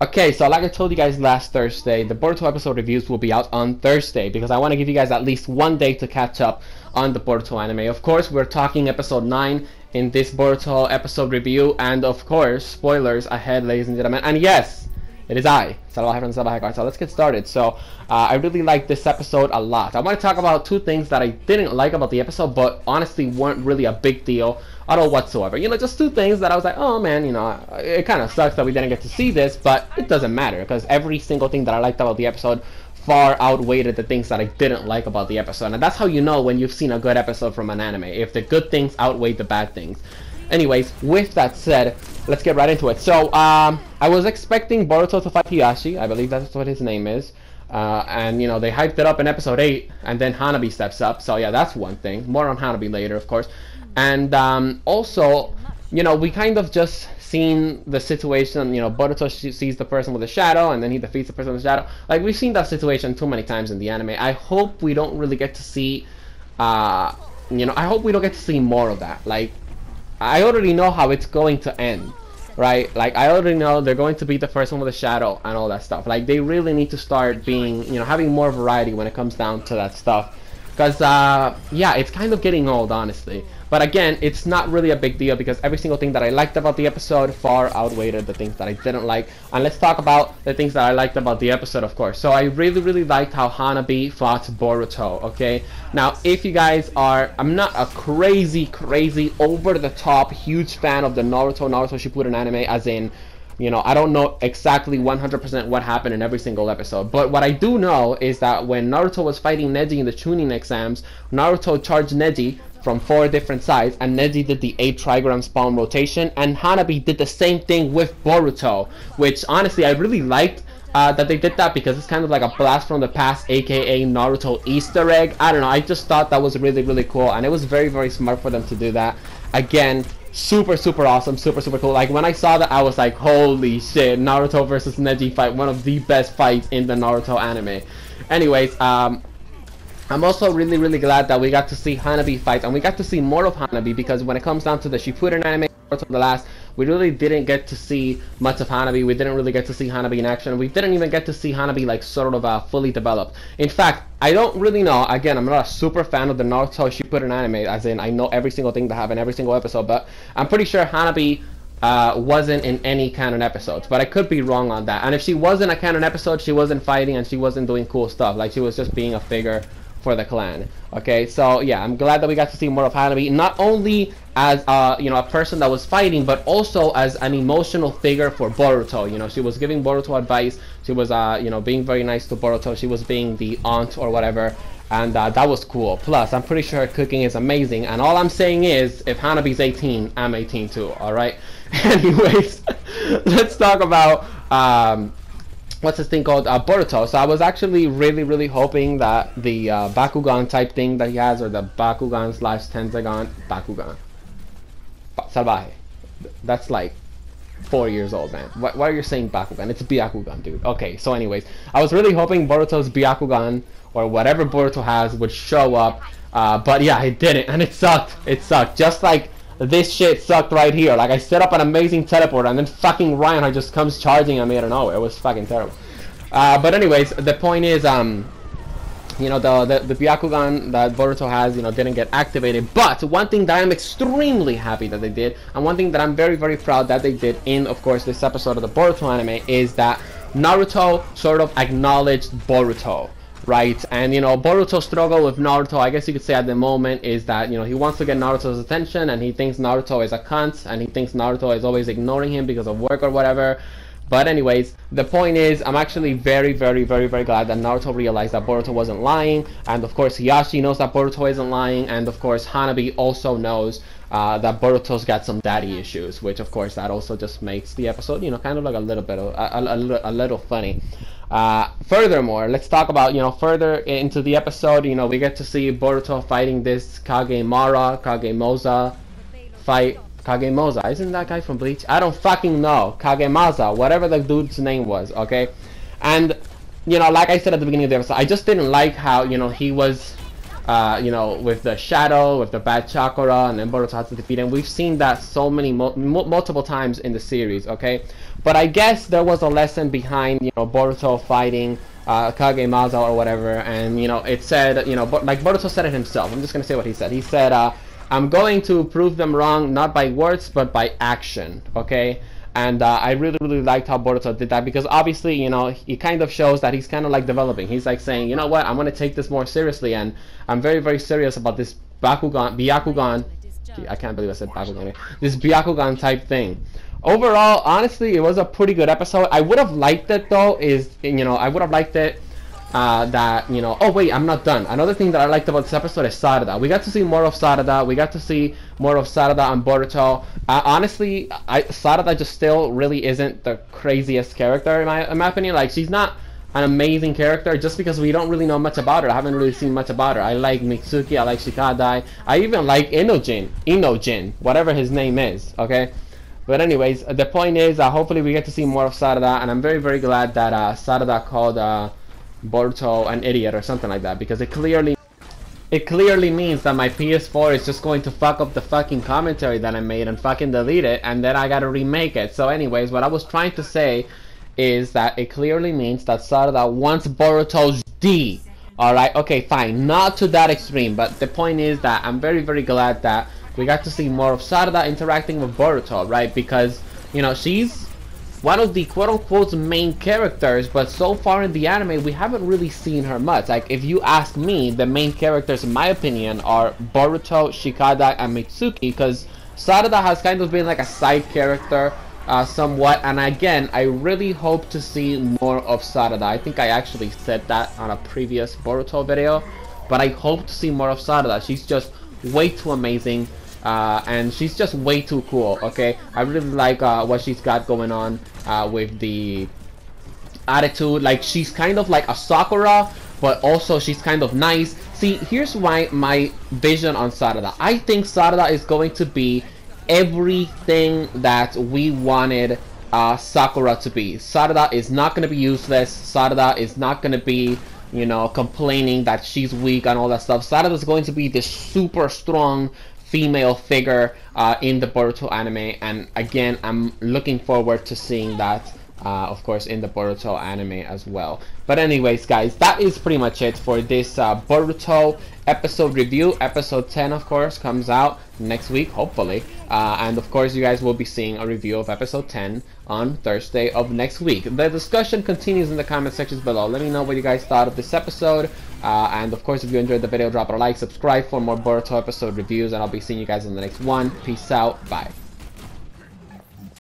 Okay, so like I told you guys last Thursday, the Boruto episode reviews will be out on Thursday because I want to give you guys at least one day to catch up on the Boruto anime. Of course, we're talking episode 9 in this Boruto episode review, and of course, spoilers ahead, ladies and gentlemen. And yes, it is I, Salvaje from Salvaje. So let's get started. So I really like this episode a lot. I want to talk about two things that I didn't like about the episode, but honestly weren't really a big deal at all whatsoever. You know, just two things that I was like, oh man, you know, it kind of sucks that we didn't get to see this, but it doesn't matter because every single thing that I liked about the episode far outweighed the things that I didn't like about the episode. And that's how you know when you've seen a good episode from an anime, if the good things outweigh the bad things. Anyways, with that said, let's get right into it. So, I was expecting Boruto to fight Hiyashi. I believe that's what his name is. And, you know, they hyped it up in episode 8, and then Hanabi steps up. So, yeah, that's one thing. More on Hanabi later, of course. And also, you know, we kind of just seen the situation, you know, Boruto sees the person with a shadow, and then he defeats the person with a shadow. Like, we've seen that situation too many times in the anime. I hope we don't really get to see, you know, I hope we don't get to see more of that. Like, I already know how it's going to end, right? Like, I already know they're going to be the first one with a shadow and all that stuff. Like, they really need to start being, you know, having more variety when it comes down to that stuff. Because, yeah, it's kind of getting old, honestly. But again, it's not really a big deal because every single thing that I liked about the episode far outweighed the things that I didn't like. And let's talk about the things that I liked about the episode, of course. So I really liked how Hanabi fought Boruto, okay? Now, if you guys are... I'm not a crazy, over-the-top, huge fan of the Naruto Shippuden anime, as in... You know, I don't know exactly 100% what happened in every single episode. But what I do know is that when Naruto was fighting Neji in the Chunin exams, Naruto charged Neji from 4 different sides, and Neji did the 8 trigrams palm rotation, and Hanabi did the same thing with Boruto, which honestly I really liked that they did that because it's kind of like a blast from the past, aka Naruto Easter egg. I don't know, I just thought that was really cool, and it was very smart for them to do that. Again, super awesome, super cool. Like, when I saw that, I was like, holy shit, Naruto versus Neji fight, one of the best fights in the Naruto anime. Anyways, I'm also really glad that we got to see Hanabi fight, and we got to see more of Hanabi, because when it comes down to the Shippuden anime, Naruto the last, we really didn't get to see much of Hanabi. We didn't really get to see Hanabi in action. We didn't even get to see Hanabi like sort of fully developed. In fact, I don't really know. Again, I'm not a super fan of the Naruto Shippuden anime, as in I know every single thing that happened every single episode, but I'm pretty sure Hanabi wasn't in any canon episodes, but I could be wrong on that. And if she wasn't a canon episode, she wasn't fighting and she wasn't doing cool stuff. Like, she was just being a figure for the clan. Okay, so yeah, I'm glad that we got to see more of Hanabi, not only as you know, a person that was fighting, but also as an emotional figure for Boruto. You know, she was giving Boruto advice. She was you know, being very nice to Boruto. She was being the aunt or whatever, and that was cool. Plus, I'm pretty sure her cooking is amazing, and all I'm saying is, if Hanabi's 18, I'm 18 too. All right. Anyways, let's talk about what's this thing called, Boruto. So I was actually really hoping that the Bakugan type thing that he has, or the Bakugan / Tenzagon, Bakugan Salvaje, that's like 4 years old, man. Why are you saying Bakugan? It's Byakugan, dude. Okay, so anyways, I was really hoping Boruto's Byakugan, or whatever Boruto has, would show up, but yeah, it didn't, and it sucked. It sucked, just like this shit sucked right here. Like, I set up an amazing teleporter, and then fucking Reinhardt just comes charging at me out of nowhere. It was fucking terrible. But anyways, the point is, you know, the Byakugan that Boruto has, you know, didn't get activated. But one thing that I'm extremely happy that they did, and one thing that I'm very proud that they did in, of course, this episode of the Boruto anime, is that Naruto sort of acknowledged Boruto. Right, and you know, Boruto's struggle with Naruto, I guess you could say at the moment, is that, you know, he wants to get Naruto's attention, and he thinks Naruto is a cunt, and he thinks Naruto is always ignoring him because of work or whatever. But anyways, the point is, I'm actually very glad that Naruto realized that Boruto wasn't lying, and of course Hiyashi knows that Boruto isn't lying, and of course Hanabi also knows that Boruto's got some daddy issues, which of course that also just makes the episode, you know, kind of like a little bit of a little funny. Furthermore, let's talk about, you know, further into the episode, you know, we get to see Boruto fighting this Kagemoza fight. Kagemoza, isn't that guy from Bleach? I don't fucking know. Kagemaza, whatever the dude's name was, okay? And, you know, like I said at the beginning of the episode, I just didn't like how, you know, he was, you know, with the shadow, with the bad chakra, and then Boruto has to defeat him. We've seen that so many multiple times in the series, okay? But I guess there was a lesson behind, you know, Boruto fighting Kagemaza or whatever, and you know, it said, you know, like Boruto said it himself. I'm just gonna say what he said. He said, "I'm going to prove them wrong, not by words, but by action." Okay. And I really liked how Boruto did that, because obviously, you know, he kind of shows that he's kind of like developing. He's like saying, you know what, I'm going to take this more seriously, and I'm very serious about this Byakugan. Gee, I can't believe I said Bakugan. This Byakugan type thing. Overall, honestly, it was a pretty good episode. I would have liked it though, I would have liked it that, you know, oh wait, I'm not done. Another thing that I liked about this episode is Sarada. We got to see more of Sarada. We got to see more of Sarada and Boruto. Honestly, Sarada just still really isn't the craziest character in my opinion. Like, she's not an amazing character just because we don't really know much about her. I haven't really seen much about her. I like Mitsuki, I like Shikadai, I even like Inojin, whatever his name is, okay? But anyways, the point is, hopefully we get to see more of Sarada, and I'm very glad that Sarada called Boruto an idiot or something like that, because it clearly means that my PS4 is just going to fuck up the fucking commentary that I made and fucking delete it, and then I gotta remake it. So anyways, what I was trying to say is that it clearly means that Sarada wants Boruto's D. Alright, okay, fine, not to that extreme, but the point is that I'm very glad that we got to see more of Sarada interacting with Boruto, right? Because, you know, she's one of the quote-unquote main characters, but so far in the anime we haven't really seen her much. Like, if you ask me, the main characters in my opinion are Boruto, Shikadai, and Mitsuki, because Sarada has kind of been like a side character somewhat, and again, I really hope to see more of Sarada. I think I actually said that on a previous Boruto video, but I hope to see more of Sarada. She's just way too amazing. And she's just way too cool, okay? I really like what she's got going on with the attitude. Like, she's kind of like a Sakura, but also she's kind of nice. See, here's my vision on Sarada. I think Sarada is going to be everything that we wanted Sakura to be. Sarada is not going to be useless. Sarada is not going to be, you know, complaining that she's weak and all that stuff. Sarada is going to be this super strong female figure in the Boruto anime, and again, I'm looking forward to seeing that of course in the Boruto anime as well. But anyways guys, that is pretty much it for this Boruto episode review. Episode 10 of course comes out next week, hopefully, and of course you guys will be seeing a review of episode 10 on Thursday of next week. The discussion continues in the comment sections below. Let me know what you guys thought of this episode, and of course if you enjoyed the video, drop a like, subscribe for more Boruto episode reviews, and I'll be seeing you guys in the next one. Peace out, bye.